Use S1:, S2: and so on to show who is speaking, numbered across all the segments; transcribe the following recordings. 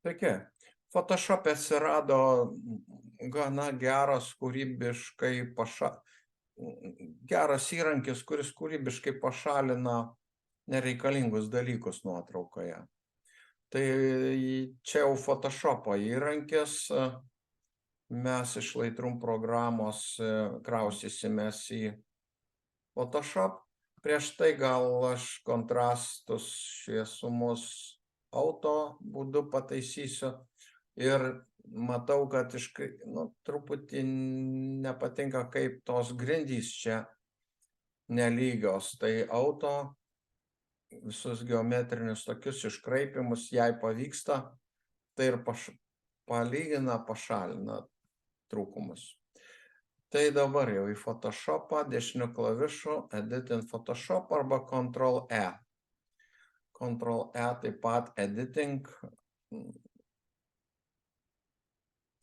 S1: Taigi, Photoshop atsirado gana geras kūrybiškai geras įrankis, kuris kūrybiškai pašalina nereikalingus dalykus nuotraukoje. Tai čia jau Photoshopo įrankis, mes iš Lightroom programos kraustysimės į Photoshop. Prieš tai gal aš kontrastus, šviesumus auto būdu pataisysiu ir matau, kad truputį nepatinka, kaip tos grindys čia nelygios. Tai auto visus geometrinius tokius iškraipimus, jei pavyksta, tai ir palygina, pašalina trūkumus. Tai dabar jau į Photoshopą, dešiniu klavišu, Edit in Photoshop arba Ctrl-E. Ctrl-E taip pat Editing.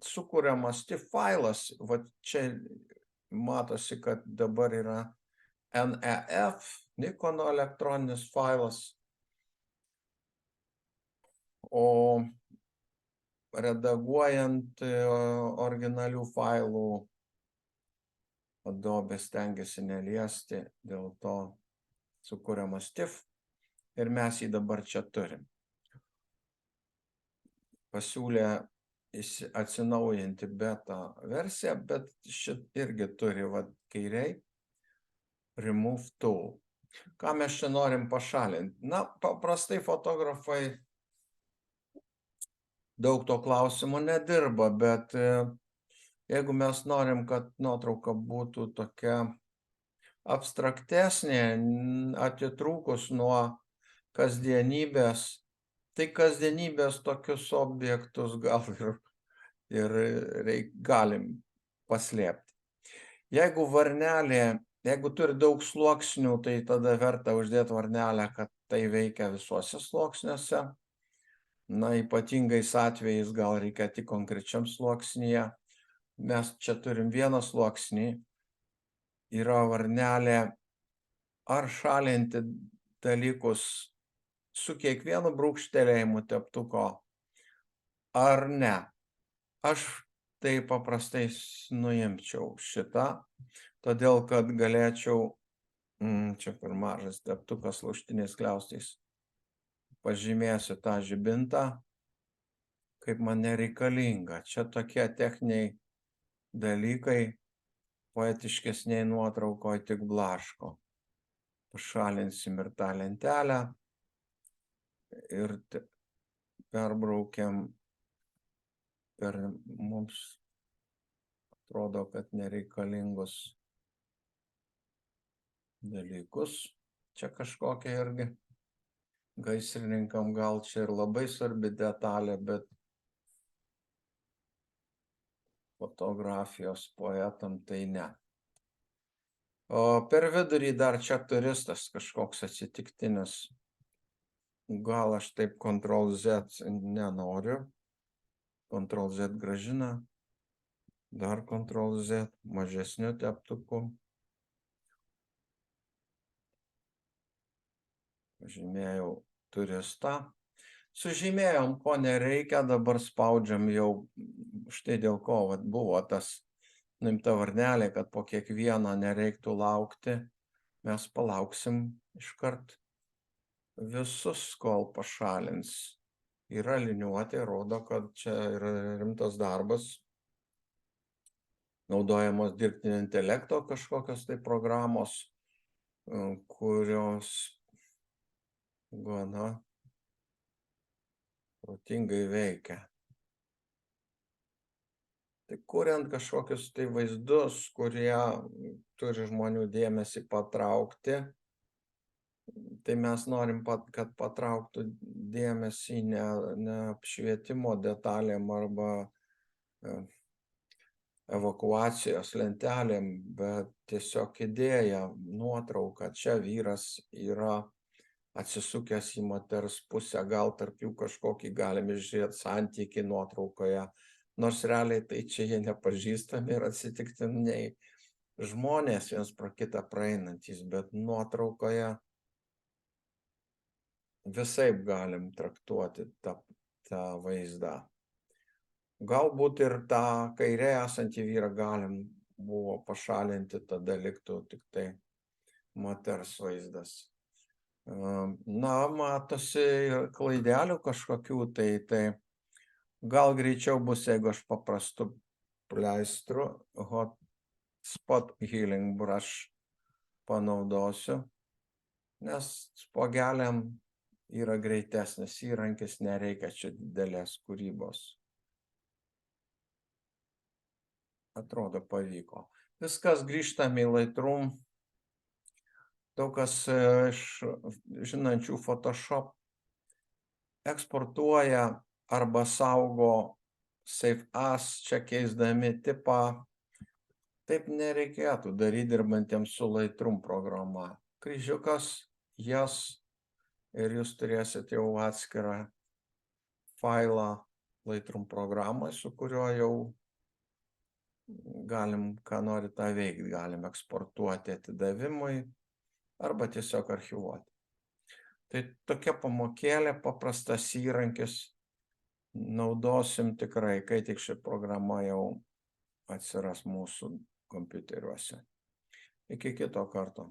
S1: Sukuriamas TIFF failas, va čia matosi, kad dabar yra NEF, Nikono elektroninis failas, o redaguojant originalių failų Adobe stengiasi neliesti, dėl to sukuriamas TIFF ir mes jį dabar čia turim. Pasiūlė atsinaujinti beta versiją, bet šit irgi turi kairiai Remove Tool. Ką mes čia norim pašalinti? Na, paprastai fotografai daug to klausimų nedirba, bet jeigu mes norim, kad nuotrauka būtų tokia abstraktesnė, atitrūkus nuo kasdienybės, tai kasdienybės tokius objektus gal ir galim paslėpti. Jeigu varnelė, jeigu turi daug sluoksnių, tai tada verta uždėti varnelę, kad tai veikia visuose sluoksniuose. Na, ypatingais atvejais gal reikia tik konkrečiam sluoksnyje. Mes čia turim vieną sluoksnį, yra varnelė ar šalinti dalykus su kiekvienu brūkštelėjimu teptuko, ar ne. Aš tai paprastai nuimčiau šitą, todėl kad galėčiau, čia per mažas teptukas laužtiniais kliaustais, pažymėsiu tą žibintą, kaip man nereikalinga. Čia tokie techniniai dalykai, poetiškesniai nuotraukoje tik blaško. Pašalinsim ir tą lentelę ir perbraukiam per mums atrodo, kad nereikalingus dalykus. Čia kažkokia irgi gaisrininkam gal čia ir labai svarbi detalė, bet fotografijos poetam tai ne. O per vidurį dar čia turistas kažkoks atsitiktinis. Gal aš taip Ctrl-Z nenoriu. Ctrl-Z grąžina. Dar Ctrl-Z mažesniu teptuku. Pažymėjau turistą. Sužymėjom, ko nereikia, dabar spaudžiam jau, štai dėl ko buvo tas nuimta varnelė, kad po kiekvieno nereiktų laukti. Mes palauksim iškart visus, kol pašalins. Yra liniuotė, rodo, kad čia yra rimtas darbas. Naudojamos dirbtinio intelekto kažkokios tai programos, kurios gana protingai veikia. Tai kuriant kažkokius tai vaizdus, kurie turi žmonių dėmesį patraukti, tai mes norim, kad patrauktų dėmesį ne apšvietimo detalėm arba evakuacijos lentelėm, bet tiesiog idėja, nuotrauka. Čia vyras yra atsisukęs į moters pusę, gal tarp jų kažkokį galime žiūrėti santykį nuotraukoje, nors realiai tai čia jie nepažįstami ir atsitiktiniai žmonės viens pro kitą praeinantys, bet nuotraukoje visaip galim traktuoti tą tą vaizdą. Galbūt ir tą kairę esantį vyrą galim buvo pašalinti, tada liktų tik tai moters vaizdas. Na, matosi klaidelių kažkokių, tai gal greičiau bus, jeigu aš paprastu pleistru Hotspot Healing Brush panaudosiu, nes spuogeliam yra greitesnis įrankis, nereikia čia didelės kūrybos. Atrodo, pavyko. Viskas, grįžtam į Lightroom. Daug kas iš žinančių Photoshop eksportuoja arba saugo Save As, čia keisdami tipą. Taip nereikėtų daryti dirbantiems su Lightroom programa. Kryžiukas, jas, ir jūs turėsite jau atskirą failą Lightroom programą, su kuriuo jau galim, ką nori tą veikti, galim eksportuoti atidavimui arba tiesiog archyvuoti. Tai tokia pamokėlė, paprastas įrankis, naudosim tikrai, kai tik ši programa jau atsiras mūsų kompiuteriuose. Iki kito karto.